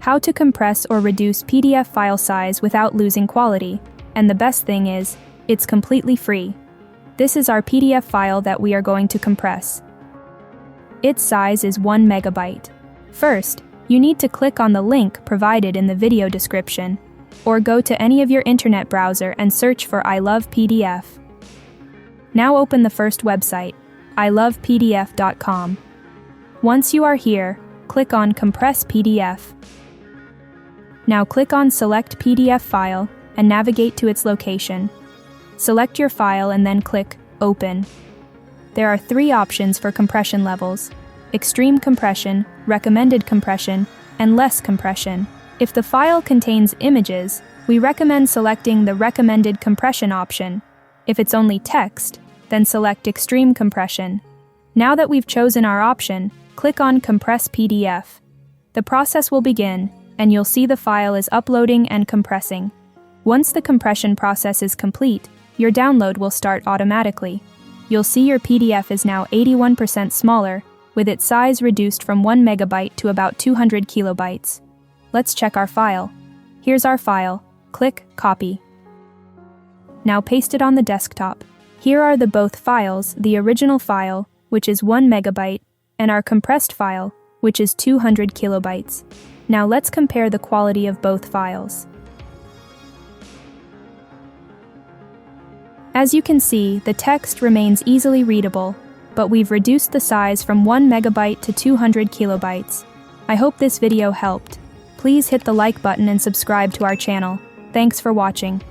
How to compress or reduce PDF file size without losing quality. And the best thing is, it's completely free. This is our PDF file that we are going to compress. Its size is 1 megabyte. First, you need to click on the link provided in the video description, or go to any of your internet browser and search for ilovepdf. Now open the first website, ilovepdf.com. Once you are here, click on Compress PDF. Now click on Select PDF File and navigate to its location. Select your file and then click Open. There are 3 options for compression levels: extreme compression, recommended compression, and less compression. If the file contains images, we recommend selecting the recommended compression option. If it's only text, then select extreme compression. Now that we've chosen our option, click on Compress PDF. The process will begin, and you'll see the file is uploading and compressing. Once the compression process is complete, your download will start automatically. You'll see your PDF is now 81% smaller, with its size reduced from 1 megabyte to about 200 kilobytes. Let's check our file. Here's our file. Click Copy. Now paste it on the desktop. Here are the both files, the original file, which is 1 megabyte, and our compressed file, which is 200 kilobytes. Now let's compare the quality of both files. As you can see, the text remains easily readable, but we've reduced the size from 1 megabyte to 200 kilobytes. I hope this video helped. Please hit the like button and subscribe to our channel. Thanks for watching.